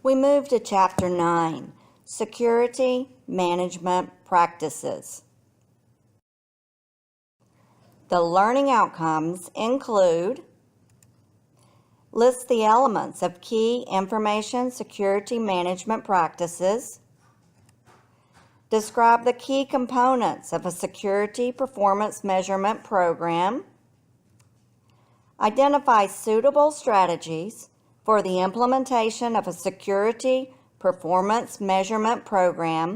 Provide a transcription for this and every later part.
We move to Chapter 9, Security Management Practices. The learning outcomes include: list the elements of key information security management practices, describe the key components of a security performance measurement program, identify suitable strategies for the implementation of a security performance measurement program,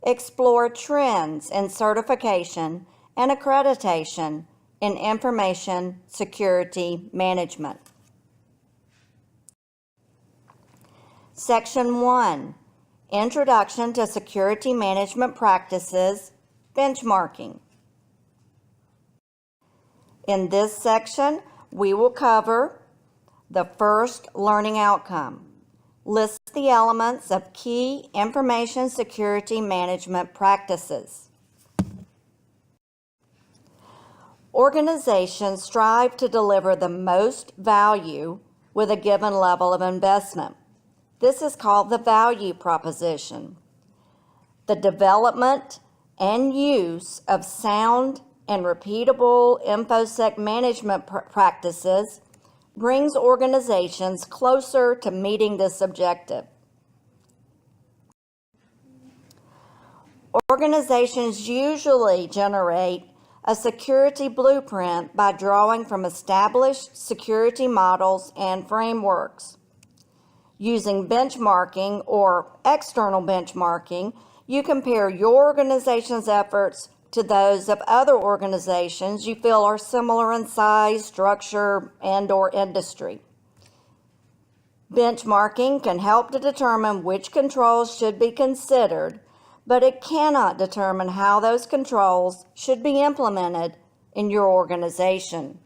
explore trends in certification and accreditation in information security management. Section 1, Introduction to Security Management Practices, Benchmarking. In this section, we will cover the first learning outcome. List the elements of key information security management practices. Organizations strive to deliver the most value with a given level of investment. This is called the value proposition. The development and use of sound and repeatable InfoSec management practices brings organizations closer to meeting this objective. Organizations usually generate a security blueprint by drawing from established security models and frameworks. Using benchmarking or external benchmarking, you compare your organization's efforts to those of other organizations you feel are similar in size, structure, and/or industry. Benchmarking can help to determine which controls should be considered, but it cannot determine how those controls should be implemented in your organization.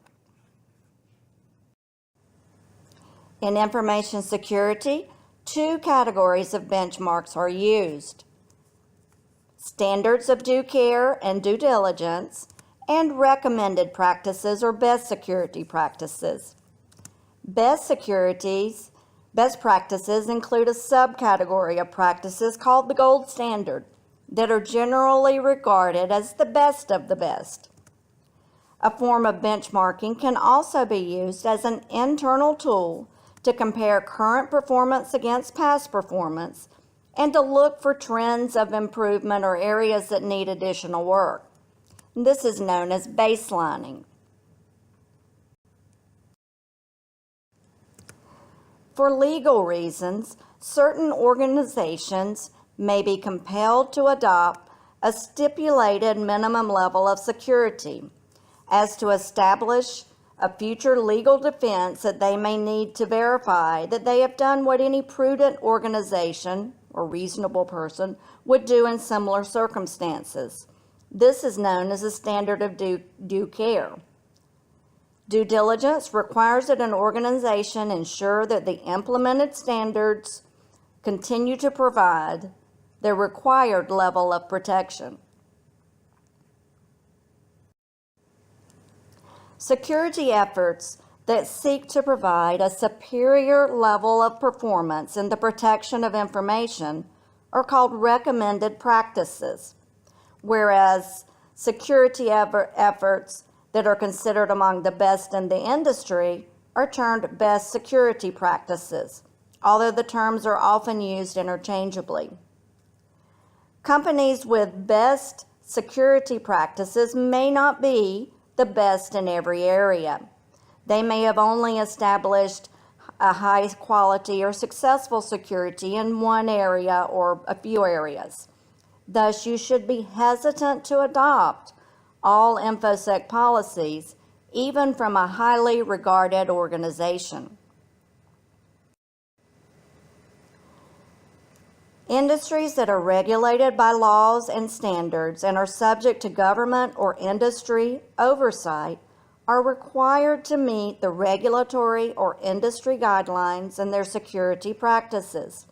In information security, two categories of benchmarks are used: standards of due care and due diligence, and recommended practices or best security practices. Best practices include a subcategory of practices called the gold standard that are generally regarded as the best of the best. A form of benchmarking can also be used as an internal tool to compare current performance against past performance and to look for trends of improvement or areas that need additional work. This is known as baselining. For legal reasons, certain organizations may be compelled to adopt a stipulated minimum level of security as to establish a future legal defense that they may need to verify that they have done what any prudent organization or reasonable person would do in similar circumstances. This is known as a standard of due care. Due diligence requires that an organization ensure that the implemented standards continue to provide the required level of protection. Security efforts that seek to provide a superior level of performance in the protection of information are called recommended practices, whereas security efforts that are considered among the best in the industry are termed best security practices, although the terms are often used interchangeably. Companies with best security practices may not be the best in every area. They may have only established a high quality or successful security in one area or a few areas. Thus, you should be hesitant to adopt all InfoSec policies, even from a highly regarded organization. Industries that are regulated by laws and standards and are subject to government or industry oversight are required to meet the regulatory or industry guidelines and their security practices.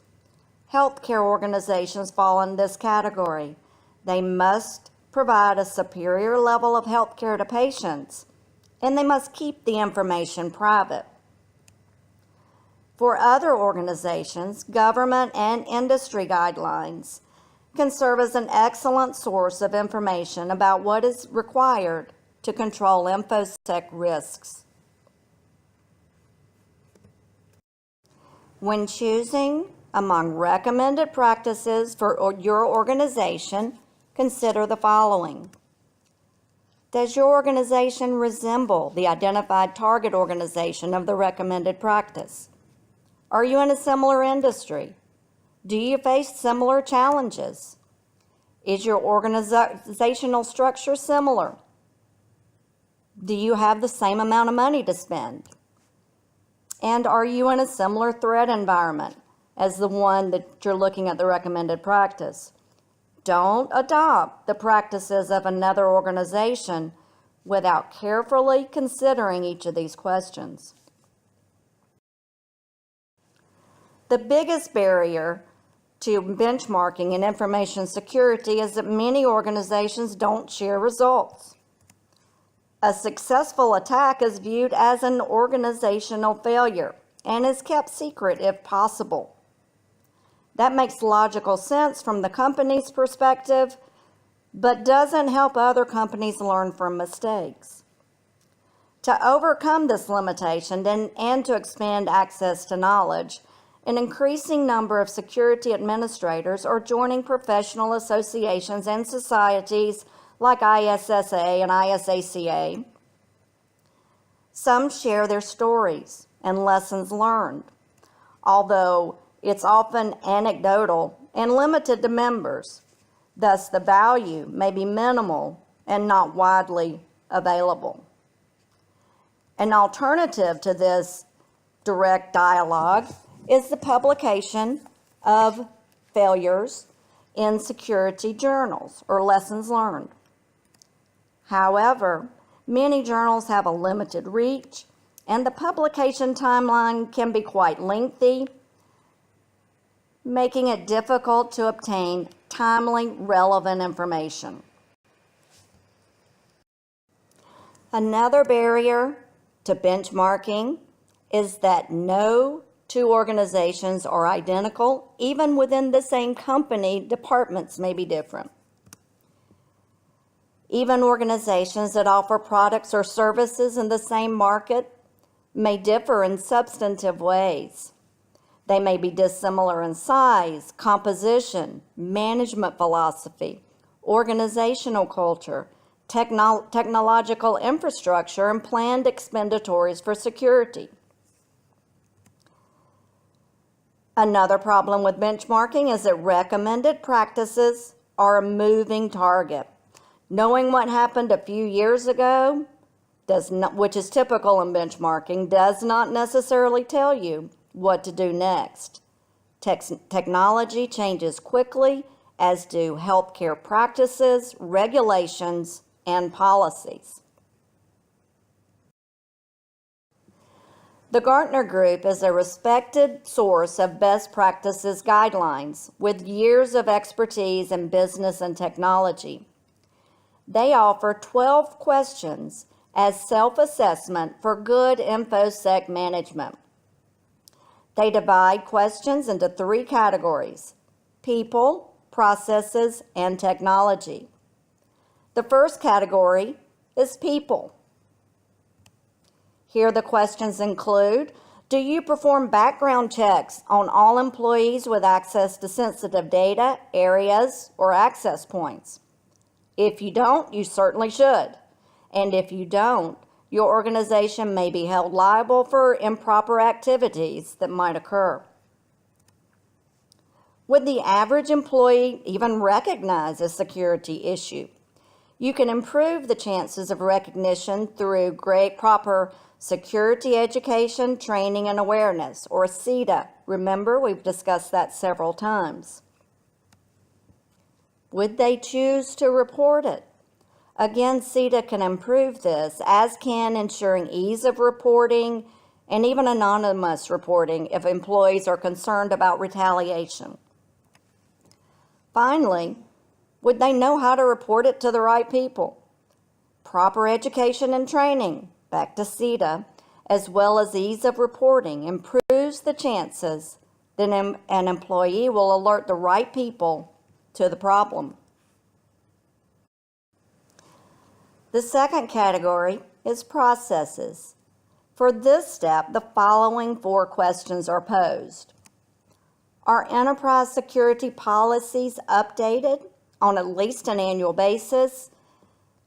Healthcare organizations fall in this category. They must provide a superior level of health care to patients, and they must keep the information private. For other organizations, government and industry guidelines can serve as an excellent source of information about what is required to control InfoSec risks. When choosing among recommended practices for your organization, consider the following. Does your organization resemble the identified target organization of the recommended practice? Are you in a similar industry? Do you face similar challenges? Is your organizational structure similar? Do you have the same amount of money to spend? And are you in a similar threat environment as the one that you're looking at the recommended practice? Don't adopt the practices of another organization without carefully considering each of these questions. The biggest barrier to benchmarking in information security is that many organizations don't share results. A successful attack is viewed as an organizational failure and is kept secret if possible. That makes logical sense from the company's perspective, but doesn't help other companies learn from mistakes. To overcome this limitation and to expand access to knowledge, an increasing number of security administrators are joining professional associations and societies like ISSA and ISACA. Some share their stories and lessons learned, although it's often anecdotal and limited to members. Thus, the value may be minimal and not widely available. An alternative to this direct dialogue is the publication of failures in security journals or lessons learned. However, many journals have a limited reach, and the publication timeline can be quite lengthy, making it difficult to obtain timely, relevant information. Another barrier to benchmarking is that no two organizations are identical. Even within the same company, departments may be different. Even organizations that offer products or services in the same market may differ in substantive ways. They may be dissimilar in size, composition, management philosophy, organizational culture, technological infrastructure, and planned expenditures for security. Another problem with benchmarking is that recommended practices are a moving target. Knowing what happened a few years ago, which is typical in benchmarking, does not necessarily tell you what to do next. Technology changes quickly, as do healthcare practices, regulations, and policies. The Gartner Group is a respected source of best practices guidelines with years of expertise in business and technology. They offer 12 questions as self-assessment for good InfoSec management. They divide questions into 3 categories: people, processes, and technology. The first category is people. Here the questions include: do you perform background checks on all employees with access to sensitive data, areas, or access points? If you don't, you certainly should. And if you don't, your organization may be held liable for improper activities that might occur. Would the average employee even recognize a security issue? You can improve the chances of recognition through proper security education, training, and awareness, or CETA. Remember, we've discussed that several times. Would they choose to report it? Again, CETA can improve this, as can ensuring ease of reporting and even anonymous reporting if employees are concerned about retaliation. Finally, would they know how to report it to the right people? Proper education and training, back to CETA, as well as ease of reporting, improves the chances that an employee will alert the right people to the problem. The second category is processes. For this step, the following 4 questions are posed. Are enterprise security policies updated on at least an annual basis?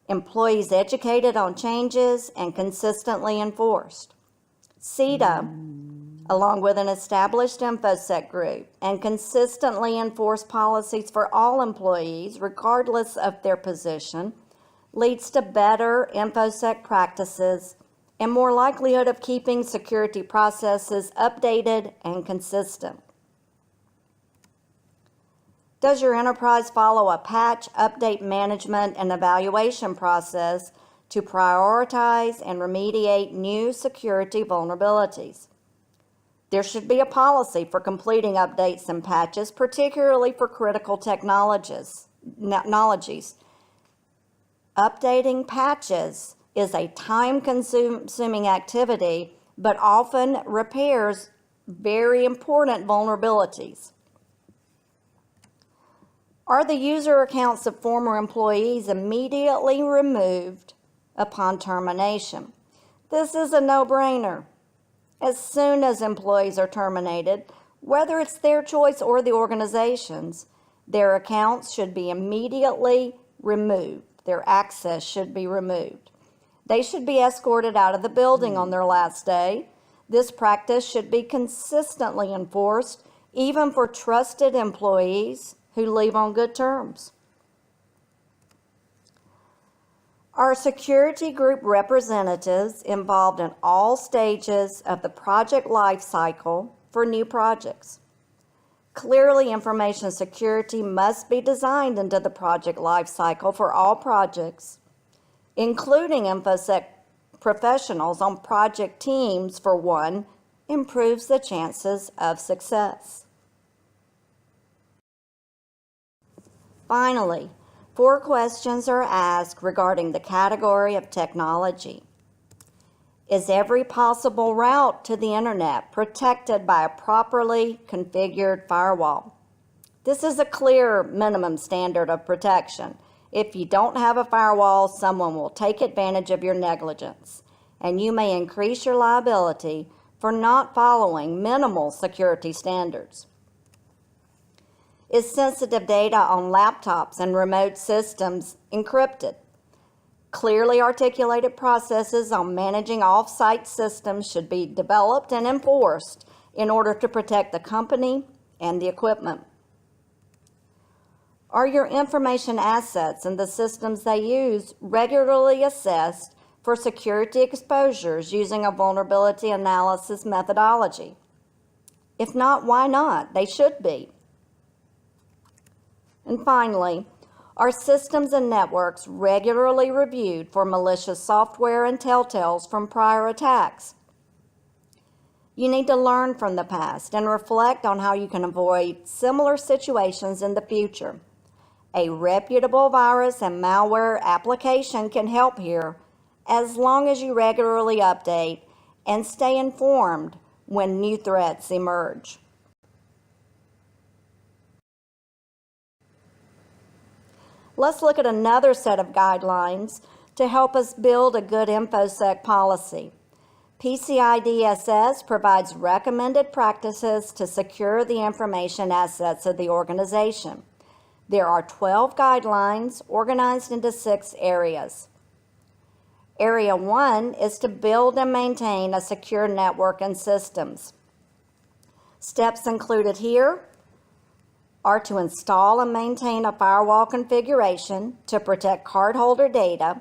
Employees educated on changes and consistently enforced? CETA, along with an established InfoSec group, and consistently enforced policies for all employees, regardless of their position, leads to better InfoSec practices and more likelihood of keeping security processes updated and consistent. Does your enterprise follow a patch, update, management, and evaluation process to prioritize and remediate new security vulnerabilities? There should be a policy for completing updates and patches, particularly for critical technologies. Updating patches is a time-consuming activity, but often repairs very important vulnerabilities. Are the user accounts of former employees immediately removed upon termination? This is a no-brainer. As soon as employees are terminated, whether it's their choice or the organization's, their accounts should be immediately removed. Their access should be removed. They should be escorted out of the building on their last day. This practice should be consistently enforced, even for trusted employees who leave on good terms. Are security group representatives involved in all stages of the project life cycle for new projects? Clearly, information security must be designed into the project life cycle for all projects, including InfoSec professionals on project teams, for one, improves the chances of success. Finally, 4 questions are asked regarding the category of technology. Is every possible route to the internet protected by a properly configured firewall? This is a clear minimum standard of protection. If you don't have a firewall, someone will take advantage of your negligence, and you may increase your liability for not following minimal security standards. Is sensitive data on laptops and remote systems encrypted? Clearly articulated processes on managing off-site systems should be developed and enforced in order to protect the company and the equipment. Are your information assets and the systems they use regularly assessed for security exposures using a vulnerability analysis methodology? If not, why not? They should be. And finally, are systems and networks regularly reviewed for malicious software and telltales from prior attacks? You need to learn from the past and reflect on how you can avoid similar situations in the future. A reputable virus and malware application can help here, as long as you regularly update and stay informed when new threats emerge. Let's look at another set of guidelines to help us build a good InfoSec policy. PCI DSS provides recommended practices to secure the information assets of the organization. There are 12 guidelines organized into 6 areas. Area 1 is to build and maintain a secure network and systems. Steps included here are to install and maintain a firewall configuration to protect cardholder data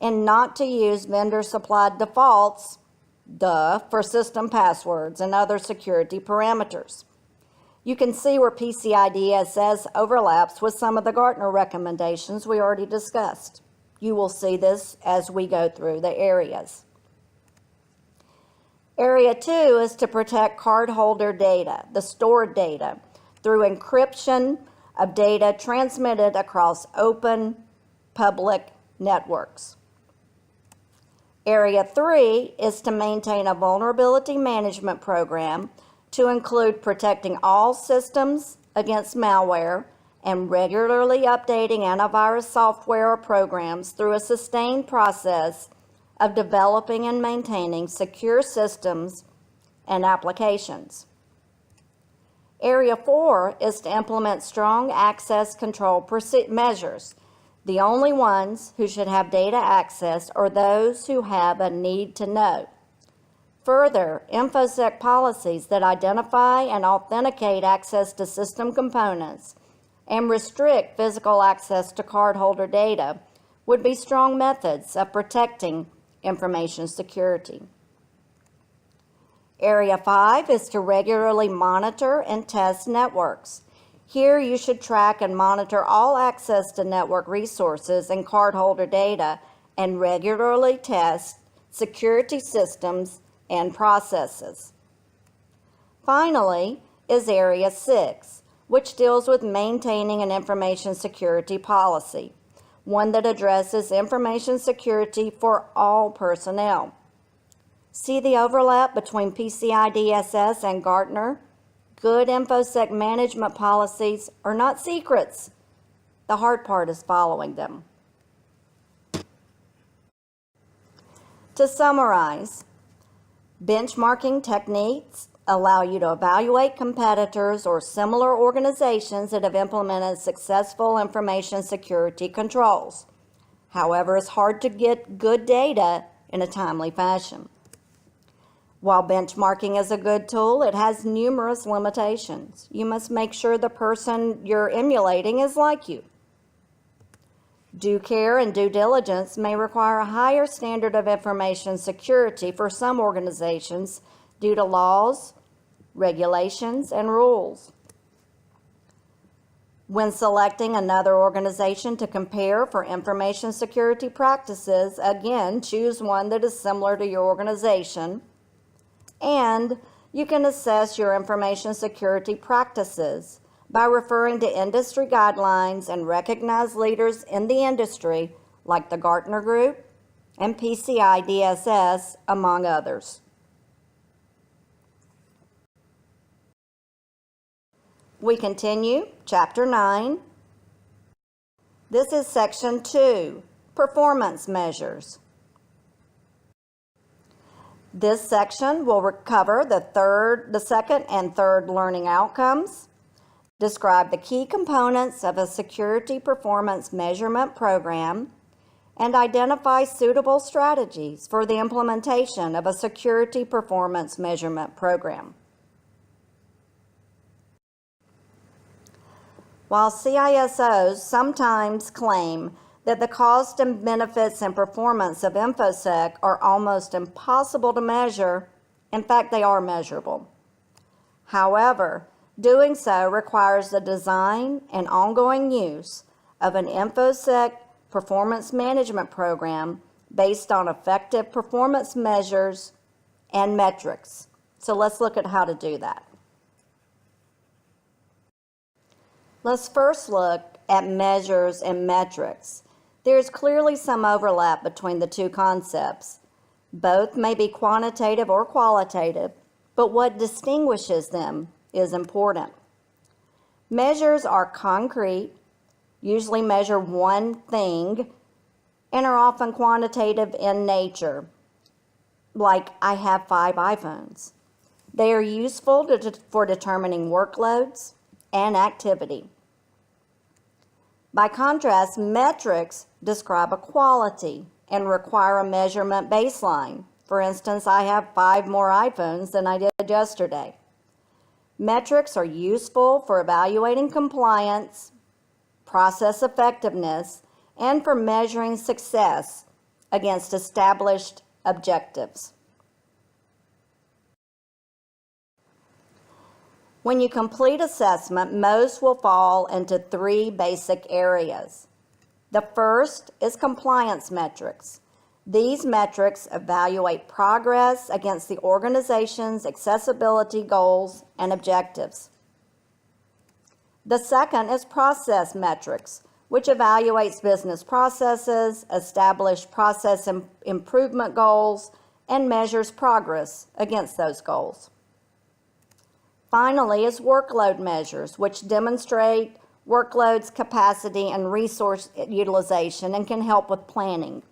and not to use vendor-supplied defaults, for system passwords and other security parameters. You can see where PCI DSS overlaps with some of the Gartner recommendations we already discussed. You will see this as we go through the areas. Area 2 is to protect cardholder data, the stored data, through encryption of data transmitted across open public networks. Area 3 is to maintain a vulnerability management program to include protecting all systems against malware and regularly updating antivirus software or programs through a sustained process of developing and maintaining secure systems and applications. Area 4 is to implement strong access control measures. The only ones who should have data access are those who have a need to know. Further, InfoSec policies that identify and authenticate access to system components and restrict physical access to cardholder data would be strong methods of protecting information security. Area 5 is to regularly monitor and test networks. Here you should track and monitor all access to network resources and cardholder data and regularly test security systems and processes. Finally is Area 6, which deals with maintaining an information security policy, one that addresses information security for all personnel. See the overlap between PCI DSS and Gartner? Good InfoSec management policies are not secrets. The hard part is following them. To summarize, benchmarking techniques allow you to evaluate competitors or similar organizations that have implemented successful information security controls. However, it's hard to get good data in a timely fashion. While benchmarking is a good tool, it has numerous limitations. You must make sure the person you're emulating is like you. Due care and due diligence may require a higher standard of information security for some organizations due to laws, regulations, and rules. When selecting another organization to compare for information security practices, again, choose one that is similar to your organization. And you can assess your information security practices by referring to industry guidelines and recognized leaders in the industry like the Gartner Group and PCI DSS, among others. We continue, Chapter 9. This is Section 2, Performance Measures. This section will cover the second and third learning outcomes, describe the key components of a security performance measurement program, and identify suitable strategies for the implementation of a security performance measurement program. While CISOs sometimes claim that the cost and benefits and performance of InfoSec are almost impossible to measure, in fact, they are measurable. However, doing so requires the design and ongoing use of an InfoSec performance management program based on effective performance measures and metrics. So let's look at how to do that. Let's first look at measures and metrics. There's clearly some overlap between the two concepts. Both may be quantitative or qualitative, but what distinguishes them is important. Measures are concrete, usually measure one thing, and are often quantitative in nature, like I have 5 iPhones. They are useful for determining workloads and activity. By contrast, metrics describe a quality and require a measurement baseline. For instance, I have 5 more iPhones than I did yesterday. Metrics are useful for evaluating compliance, process effectiveness, and for measuring success against established objectives. When you complete assessment, most will fall into 3 basic areas. The first is compliance metrics. These metrics evaluate progress against the organization's accessibility goals and objectives. The second is process metrics, which evaluates business processes, establishes process improvement goals, and measures progress against those goals. Finally is workload measures, which demonstrate workload's capacity and resource utilization and can help with planning.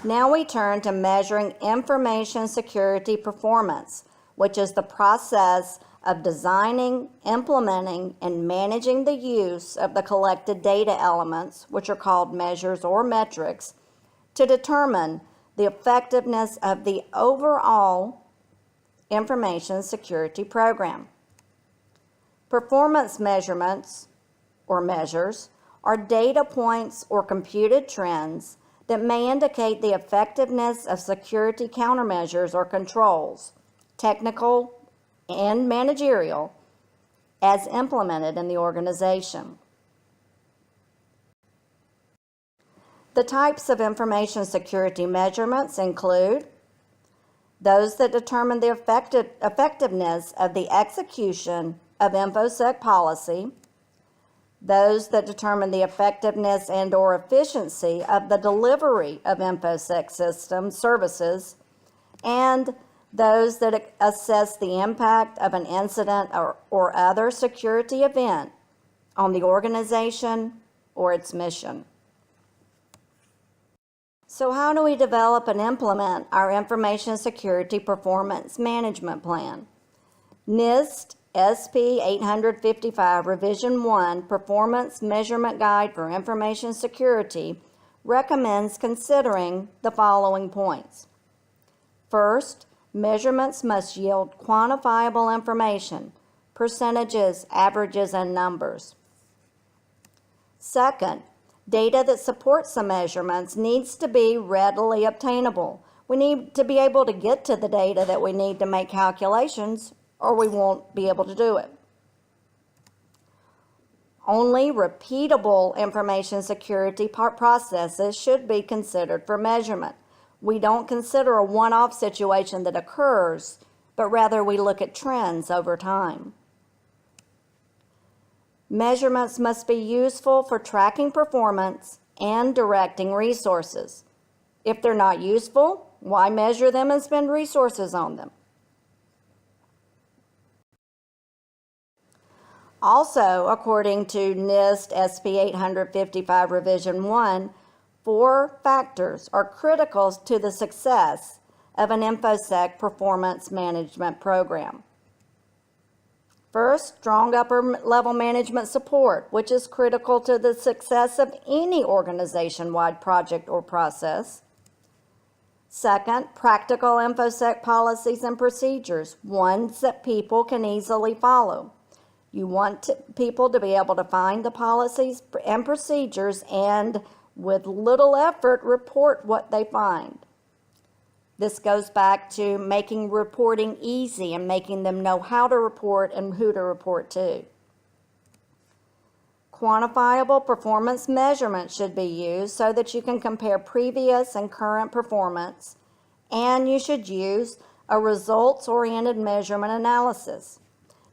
Now we turn to measuring information security performance, which is the process of designing, implementing, and managing the use of the collected data elements, which are called measures or metrics, to determine the effectiveness of the overall information security program. Performance measurements or measures are data points or computed trends that may indicate the effectiveness of security countermeasures or controls, technical and managerial, as implemented in the organization. The types of information security measurements include those that determine the effectiveness of the execution of InfoSec policy, those that determine the effectiveness and/or efficiency of the delivery of InfoSec system services, and those that assess the impact of an incident or other security event on the organization or its mission. So how do we develop and implement our Information Security Performance Management Plan? NIST SP 855 Revision 1 Performance Measurement Guide for Information Security recommends considering the following points. First, measurements must yield quantifiable information, percentages, averages, and numbers. Second, data that supports the measurements needs to be readily obtainable. We need to be able to get to the data that we need to make calculations, or we won't be able to do it. Only repeatable information security processes should be considered for measurement. We don't consider a one-off situation that occurs, but rather we look at trends over time. Measurements must be useful for tracking performance and directing resources. If they're not useful, why measure them and spend resources on them? Also, according to NIST SP 855 Revision 1, 4 factors are critical to the success of an InfoSec performance management program. First, strong upper-level management support, which is critical to the success of any organization-wide project or process. Second, practical InfoSec policies and procedures, ones that people can easily follow. You want people to be able to find the policies and procedures and, with little effort, report what they find. This goes back to making reporting easy and making them know how to report and who to report to. Quantifiable performance measurements should be used so that you can compare previous and current performance, and you should use a results-oriented measurement analysis.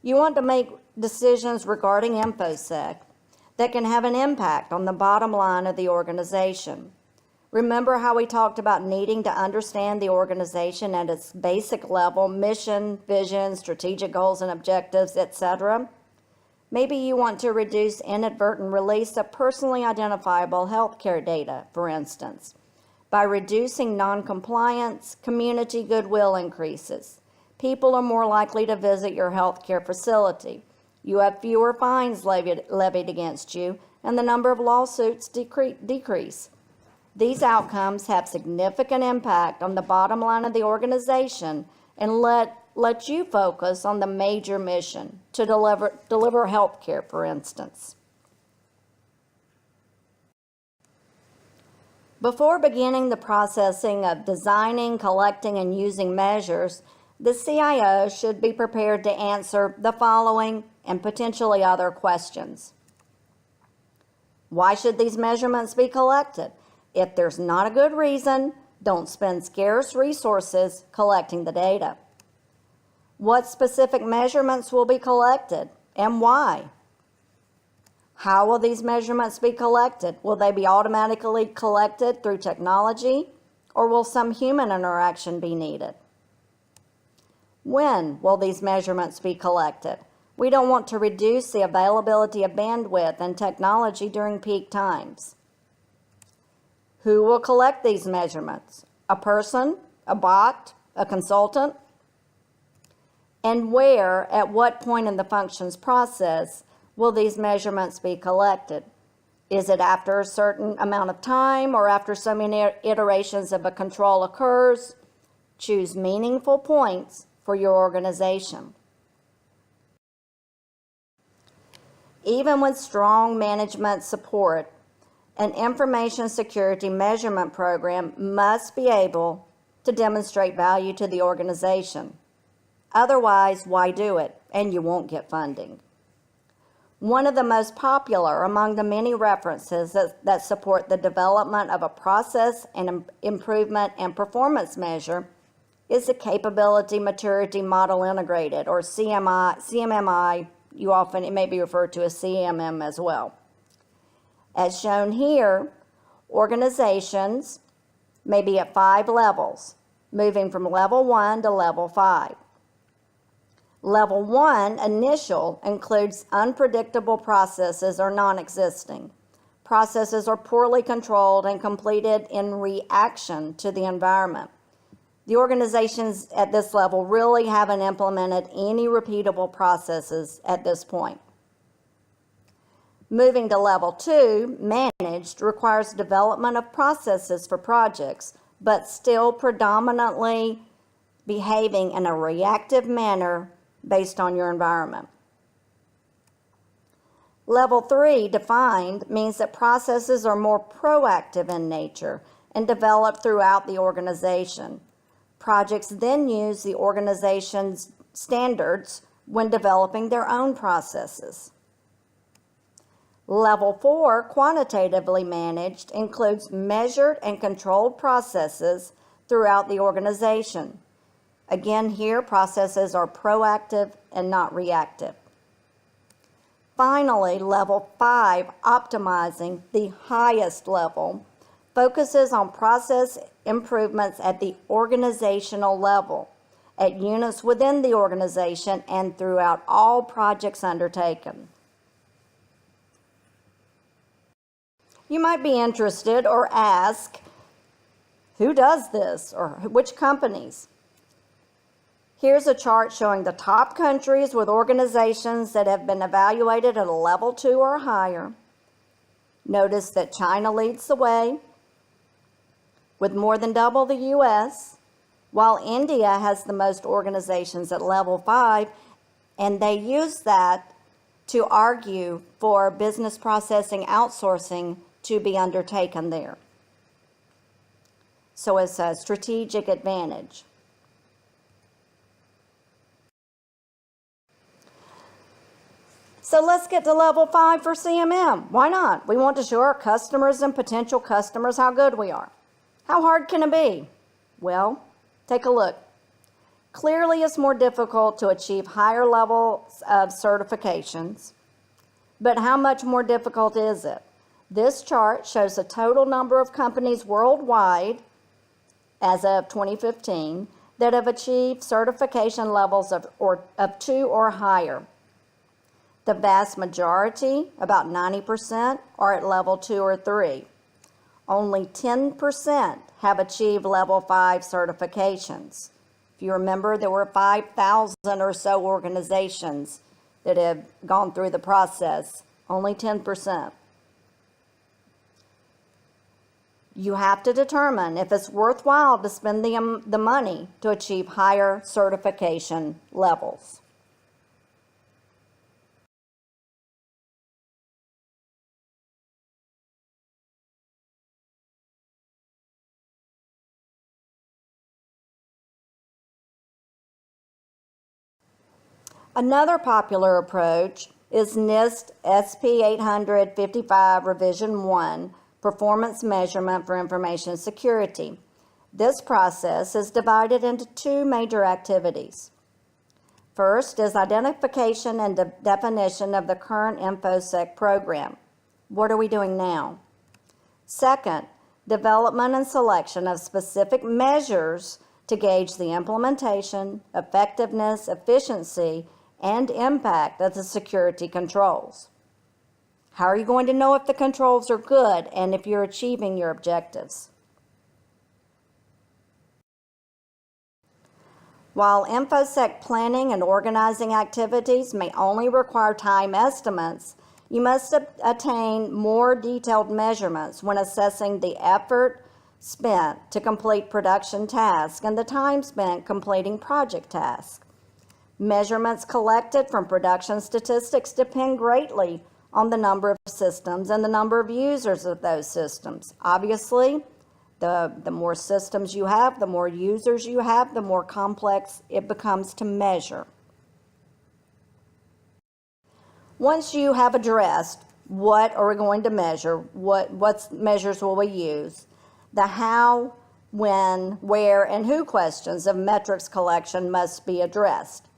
You want to make decisions regarding InfoSec that can have an impact on the bottom line of the organization. Remember how we talked about needing to understand the organization at its basic level, mission, vision, strategic goals and objectives, etc.? Maybe you want to reduce inadvertent release of personally identifiable healthcare data, for instance. By reducing non-compliance, community goodwill increases. People are more likely to visit your healthcare facility. You have fewer fines levied against you, and the number of lawsuits decrease. These outcomes have significant impact on the bottom line of the organization and let you focus on the major mission to deliver health care, for instance. Before beginning the processing of designing, collecting, and using measures, the CIO should be prepared to answer the following and potentially other questions. Why should these measurements be collected? If there's not a good reason, don't spend scarce resources collecting the data. What specific measurements will be collected and why? How will these measurements be collected? Will they be automatically collected through technology, or will some human interaction be needed? When will these measurements be collected? We don't want to reduce the availability of bandwidth and technology during peak times. Who will collect these measurements? A person, a bot, a consultant? And where, at what point in the functions process, will these measurements be collected? Is it after a certain amount of time or after so many iterations of a control occurs? Choose meaningful points for your organization. Even with strong management support, an information security measurement program must be able to demonstrate value to the organization. Otherwise, why do it? And you won't get funding. One of the most popular among the many references that support the development of a process and improvement and performance measure is the Capability Maturity Model Integrated, or CMMI. It may be referred to as CMM as well. As shown here, organizations may be at 5 levels, moving from level 1 to level 5. Level 1, initial, includes unpredictable processes or non-existing. Processes are poorly controlled and completed in reaction to the environment. The organizations at this level really haven't implemented any repeatable processes at this point. Moving to level 2, managed, requires development of processes for projects, but still predominantly behaving in a reactive manner based on your environment. Level 3, defined, means that processes are more proactive in nature and developed throughout the organization. Projects then use the organization's standards when developing their own processes. Level 4, quantitatively managed, includes measured and controlled processes throughout the organization. Again, here, processes are proactive and not reactive. Finally, level 5, optimizing, the highest level, focuses on process improvements at the organizational level, at units within the organization, and throughout all projects undertaken. You might be interested or ask, who does this, or which companies? Here's a chart showing the top countries with organizations that have been evaluated at a level 2 or higher. Notice that China leads the way with more than double the US, while India has the most organizations at level 5, and they use that to argue for business processing outsourcing to be undertaken there. So it's a strategic advantage. So let's get to level 5 for CMM. Why not? We want to show our customers and potential customers how good we are. How hard can it be? Well, take a look. Clearly, it's more difficult to achieve higher levels of certifications, but how much more difficult is it? This chart shows the total number of companies worldwide as of 2015 that have achieved certification levels of 2 or higher. The vast majority, about 90%, are at level 2 or 3. Only 10% have achieved level 5 certifications. If you remember, there were 5,000 or so organizations that have gone through the process. Only 10%. You have to determine if it's worthwhile to spend the money to achieve higher certification levels. Another popular approach is NIST SP 855 Revision 1, Performance Measurement for Information Security. This process is divided into 2 major activities. First is identification and definition of the current InfoSec program. What are we doing now? Second, development and selection of specific measures to gauge the implementation, effectiveness, efficiency, and impact of the security controls. How are you going to know if the controls are good and if you're achieving your objectives? While InfoSec planning and organizing activities may only require time estimates, you must attain more detailed measurements when assessing the effort spent to complete production tasks and the time spent completing project tasks. Measurements collected from production statistics depend greatly on the number of systems and the number of users of those systems. Obviously, the more systems you have, the more users you have, the more complex it becomes to measure. Once you have addressed what are we going to measure, what measures will we use, the how, when, where, and who questions of metrics collection must be addressed.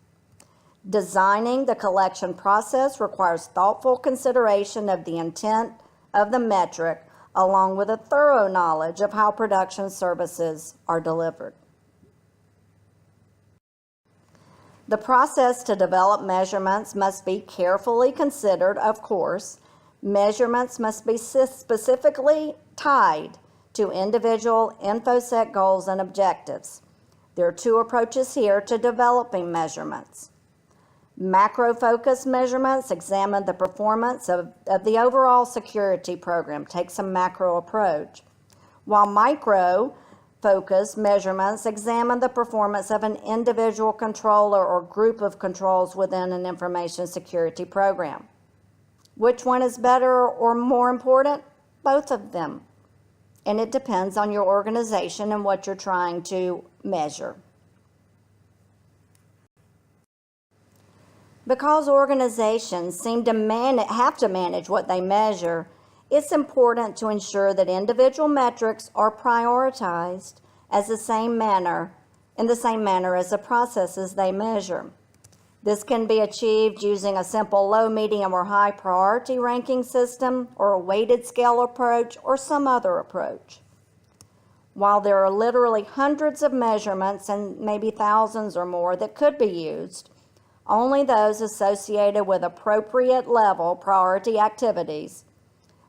Designing the collection process requires thoughtful consideration of the intent of the metric, along with a thorough knowledge of how production services are delivered. The process to develop measurements must be carefully considered, of course. Measurements must be specifically tied to individual InfoSec goals and objectives. There are two approaches here to developing measurements. Macro-focused measurements examine the performance of the overall security program, takes a macro approach, while micro-focused measurements examine the performance of an individual controller or group of controls within an information security program. Which one is better or more important? Both of them. And it depends on your organization and what you're trying to measure. Because organizations seem to have to manage what they measure, it's important to ensure that individual metrics are prioritized in the same manner as the processes they measure. This can be achieved using a simple low, medium, or high priority ranking system, or a weighted scale approach, or some other approach. While there are literally hundreds of measurements and maybe thousands or more that could be used, only those associated with appropriate level priority activities,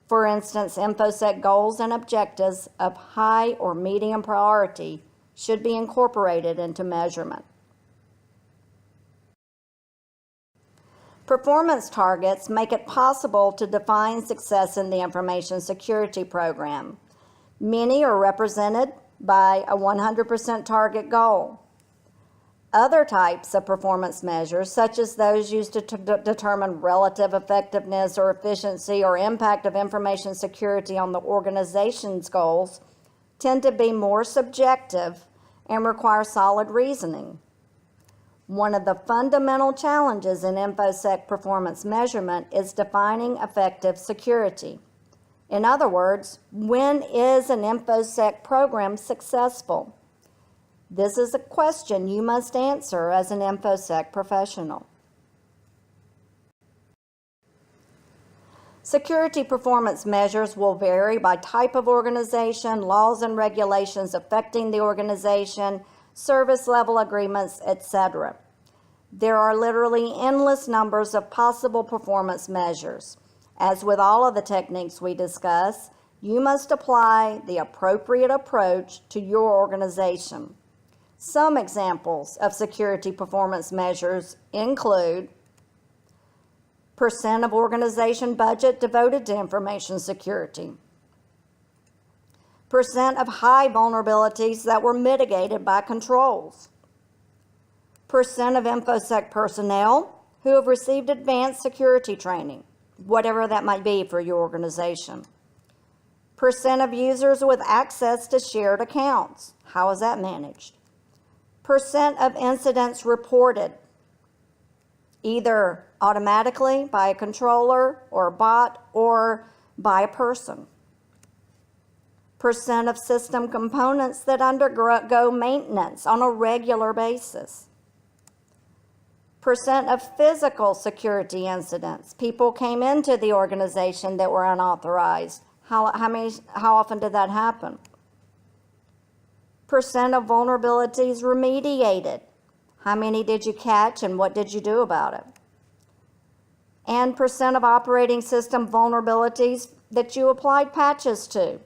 for instance, InfoSec goals and objectives of high or medium priority, should be incorporated into measurement. Performance targets make it possible to define success in the information security program. Many are represented by a 100% target goal. Other types of performance measures, such as those used to determine relative effectiveness or efficiency or impact of information security on the organization's goals, tend to be more subjective and require solid reasoning. One of the fundamental challenges in InfoSec performance measurement is defining effective security. In other words, when is an InfoSec program successful? This is a question you must answer as an InfoSec professional. Security performance measures will vary by type of organization, laws and regulations affecting the organization, service level agreements, etc. There are literally endless numbers of possible performance measures. As with all of the techniques we discuss, you must apply the appropriate approach to your organization. Some examples of security performance measures include percent of organization budget devoted to information security, percent of high vulnerabilities that were mitigated by controls, percent of InfoSec personnel who have received advanced security training, whatever that might be for your organization, percent of users with access to shared accounts, how is that managed? Percent of incidents reported, either automatically by a controller or a bot or by a person. Percent of system components that undergo maintenance on a regular basis. Percent of physical security incidents. People came into the organization that were unauthorized. How often did that happen? Percent of vulnerabilities remediated. How many did you catch and what did you do about it? And percent of operating system vulnerabilities that you applied patches to.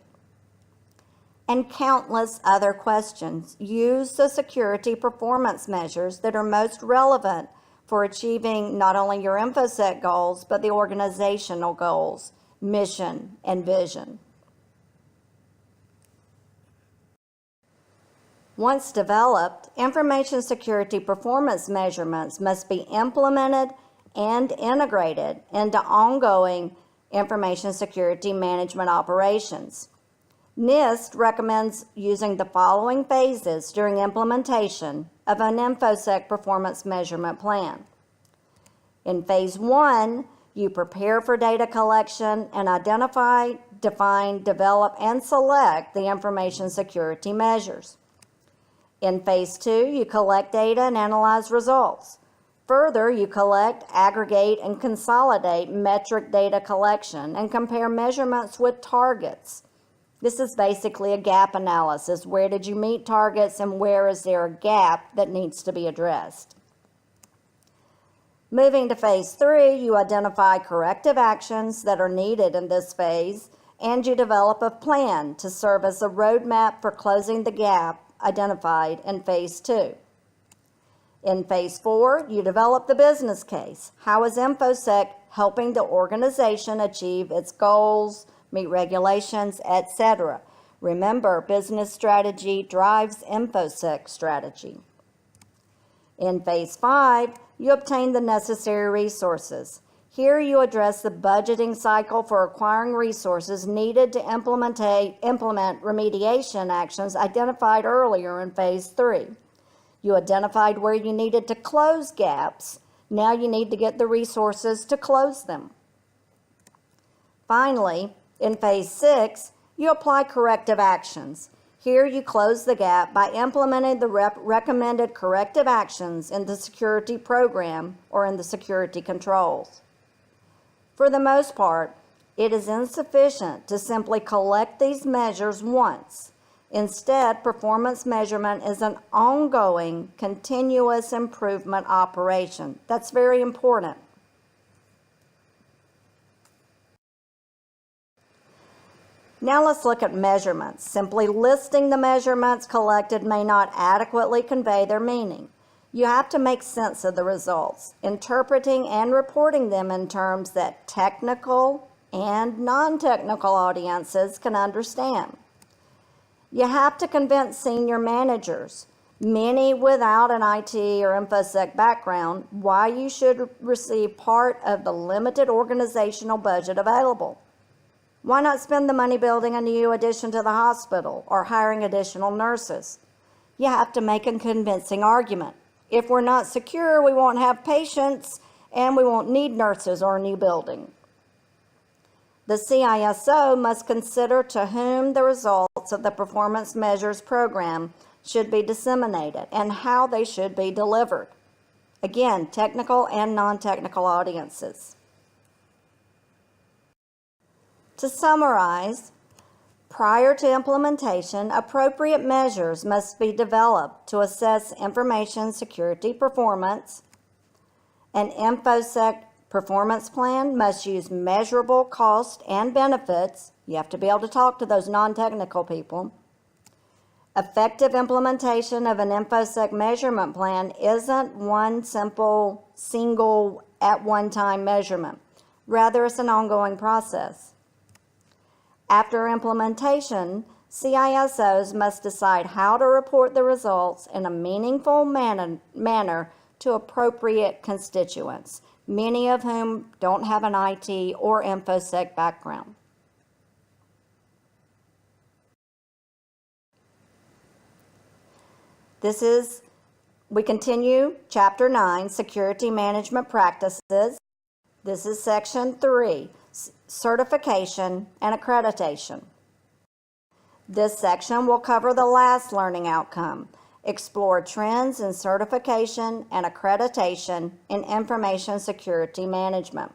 And countless other questions. Use the security performance measures that are most relevant for achieving not only your InfoSec goals, but the organizational goals, mission, and vision. Once developed, information security performance measurements must be implemented and integrated into ongoing information security management operations. NIST recommends using the following phases during implementation of an InfoSec performance measurement plan. In phase 1, you prepare for data collection and identify, define, develop, and select the information security measures. In phase 2, you collect data and analyze results. Further, you collect, aggregate, and consolidate metric data collection and compare measurements with targets. This is basically a gap analysis. Where did you meet targets and where is there a gap that needs to be addressed? Moving to phase 3, you identify corrective actions that are needed in this phase, and you develop a plan to serve as a roadmap for closing the gap identified in phase 2. In phase 4, you develop the business case. How is InfoSec helping the organization achieve its goals, meet regulations, etc.? Remember, business strategy drives InfoSec strategy. In phase 5, you obtain the necessary resources. Here you address the budgeting cycle for acquiring resources needed to implement remediation actions identified earlier in phase 3. You identified where you needed to close gaps. Now you need to get the resources to close them. Finally, in phase 6, you apply corrective actions. Here you close the gap by implementing the recommended corrective actions in the security program or in the security controls. For the most part, it is insufficient to simply collect these measures once. Instead, performance measurement is an ongoing, continuous improvement operation. That's very important. Now let's look at measurements. Simply listing the measurements collected may not adequately convey their meaning. You have to make sense of the results, interpreting and reporting them in terms that technical and non-technical audiences can understand. You have to convince senior managers, many without an IT or InfoSec background, why you should receive part of the limited organizational budget available. Why not spend the money building a new addition to the hospital or hiring additional nurses? You have to make a convincing argument. If we're not secure, we won't have patients and we won't need nurses or a new building. The CISO must consider to whom the results of the performance measures program should be disseminated and how they should be delivered. Again, technical and non-technical audiences. To summarize, prior to implementation, appropriate measures must be developed to assess information security performance. An InfoSec performance plan must use measurable costs and benefits. You have to be able to talk to those non-technical people. Effective implementation of an InfoSec measurement plan isn't one simple, single, at one time measurement. Rather, it's an ongoing process. After implementation, CISOs must decide how to report the results in a meaningful manner to appropriate constituents, many of whom don't have an IT or InfoSec background. We continue Chapter 9, Security Management Practices. This is Section 3. Certification and Accreditation. This section will cover the last learning outcome, explore trends in certification and accreditation in information security management.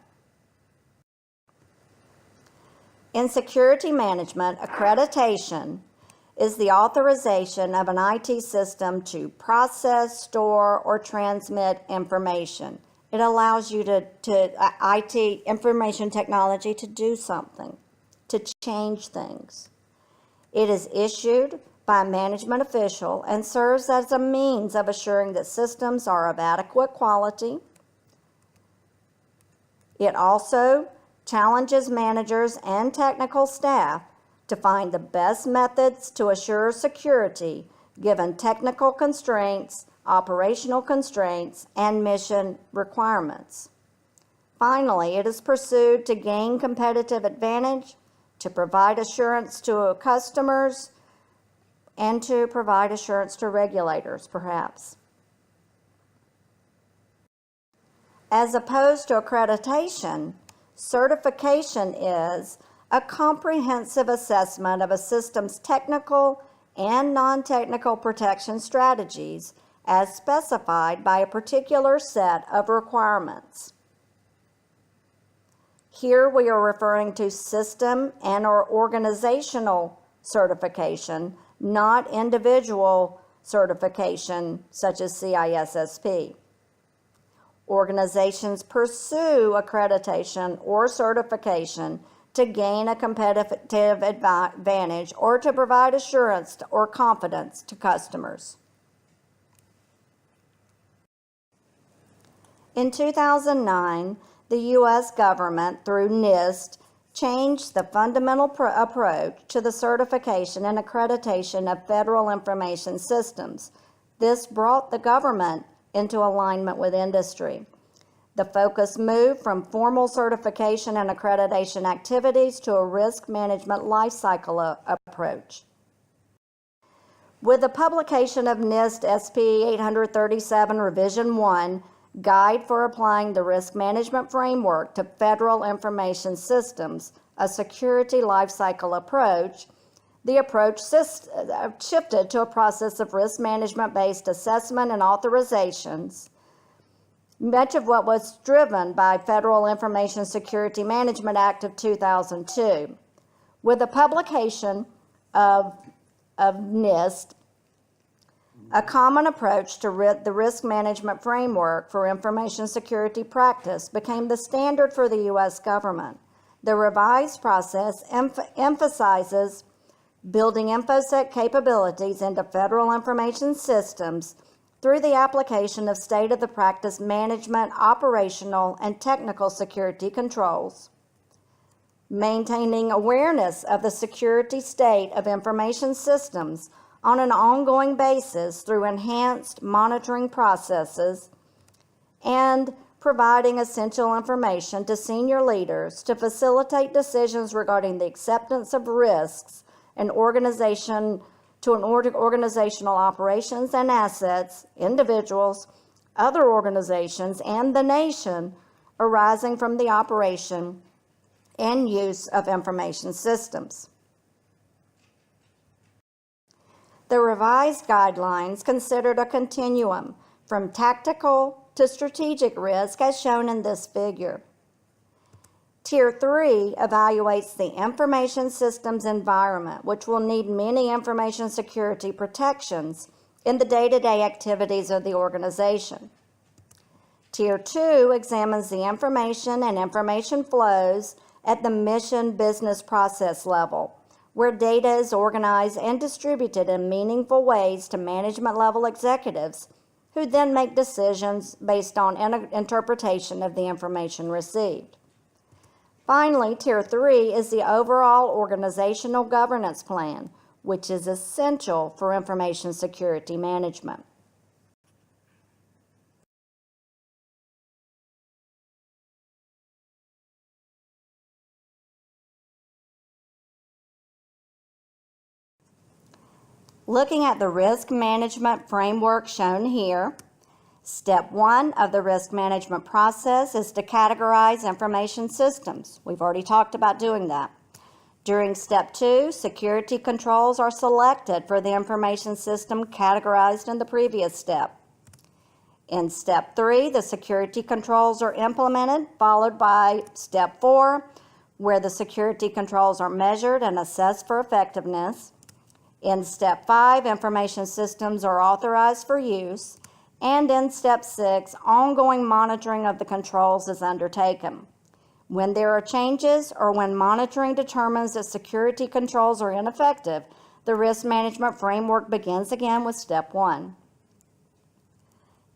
In security management, accreditation is the authorization of an IT system to process, store, or transmit information. It allows you to IT, information technology, to do something, to change things. It is issued by a management official and serves as a means of assuring that systems are of adequate quality. It also challenges managers and technical staff to find the best methods to assure security given technical constraints, operational constraints, and mission requirements. Finally, it is pursued to gain competitive advantage, to provide assurance to customers, and to provide assurance to regulators, perhaps. As opposed to accreditation, certification is a comprehensive assessment of a system's technical and non-technical protection strategies as specified by a particular set of requirements. Here we are referring to system and or organizational certification, not individual certification such as CISSP. Organizations pursue accreditation or certification to gain a competitive advantage or to provide assurance or confidence to customers. In 2009, the U.S. government, through NIST, changed the fundamental approach to the certification and accreditation of federal information systems. This brought the government into alignment with industry. The focus moved from formal certification and accreditation activities to a risk management lifecycle approach. With the publication of NIST SP 837 Revision 1, Guide for Applying the Risk Management Framework to Federal Information Systems, a Security Lifecycle Approach, the approach shifted to a process of risk management-based assessment and authorizations, much of what was driven by Federal Information Security Management Act of 2002. With the publication of NIST, a common approach to the risk management framework for information security practice became the standard for the U.S. government. The revised process emphasizes building InfoSec capabilities into federal information systems through the application of state-of-the-practice management, operational, and technical security controls, maintaining awareness of the security state of information systems on an ongoing basis through enhanced monitoring processes, and providing essential information to senior leaders to facilitate decisions regarding the acceptance of risks and organizational operations and assets, individuals, other organizations, and the nation arising from the operation and use of information systems. The revised guidelines considered a continuum from tactical to strategic risk as shown in this figure. Tier 3 evaluates the information systems environment, which will need many information security protections in the day-to-day activities of the organization. Tier 2 examines the information and information flows at the mission business process level, where data is organized and distributed in meaningful ways to management level executives who then make decisions based on interpretation of the information received. Finally, Tier 3 is the overall organizational governance plan, which is essential for information security management. Looking at the risk management framework shown here, Step 1 of the risk management process is to categorize information systems. We've already talked about doing that. During step 2, security controls are selected for the information system categorized in the previous step. In step 3, the security controls are implemented, followed by step 4, where the security controls are measured and assessed for effectiveness. In step 5, information systems are authorized for use. And in step 6, ongoing monitoring of the controls is undertaken. When there are changes or when monitoring determines that security controls are ineffective, the risk management framework begins again with step 1.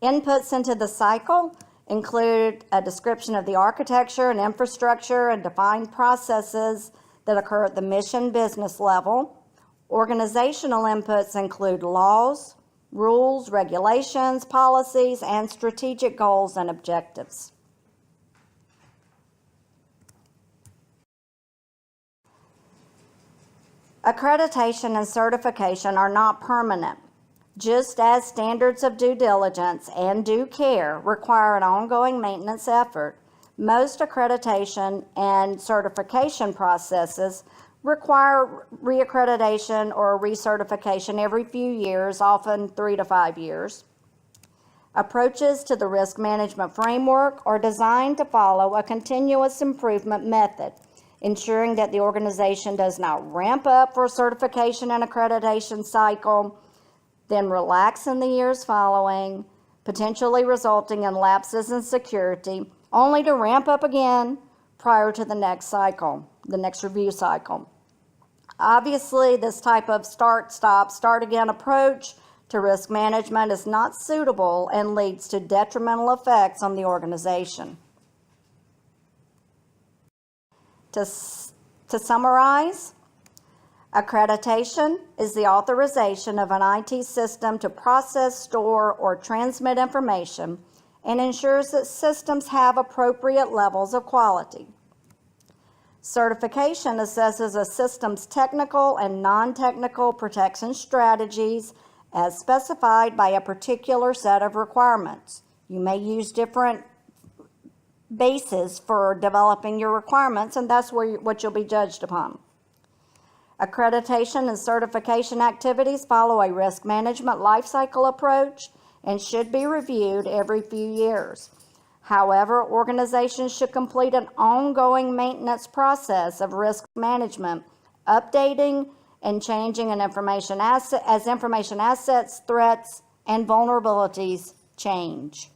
Inputs into the cycle include a description of the architecture and infrastructure and defined processes that occur at the mission business level. Organizational inputs include laws, rules, regulations, policies, and strategic goals and objectives. Accreditation and certification are not permanent. Just as standards of due diligence and due care require an ongoing maintenance effort, most accreditation and certification processes require reaccreditation or recertification every few years, often 3 to 5 years. Approaches to the risk management framework are designed to follow a continuous improvement method, ensuring that the organization does not ramp up for a certification and accreditation cycle, then relax in the years following, potentially resulting in lapses in security, only to ramp up again prior to the next cycle, the next review cycle. Obviously, this type of start, stop, start again approach to risk management is not suitable and leads to detrimental effects on the organization. To summarize, accreditation is the authorization of an IT system to process, store, or transmit information and ensures that systems have appropriate levels of quality. Certification assesses a system's technical and non-technical protection strategies as specified by a particular set of requirements. You may use different bases for developing your requirements, and that's what you'll be judged upon. Accreditation and certification activities follow a risk management lifecycle approach and should be reviewed every few years. However, organizations should complete an ongoing maintenance process of risk management, updating and changing an information asset as information assets, threats, and vulnerabilities change.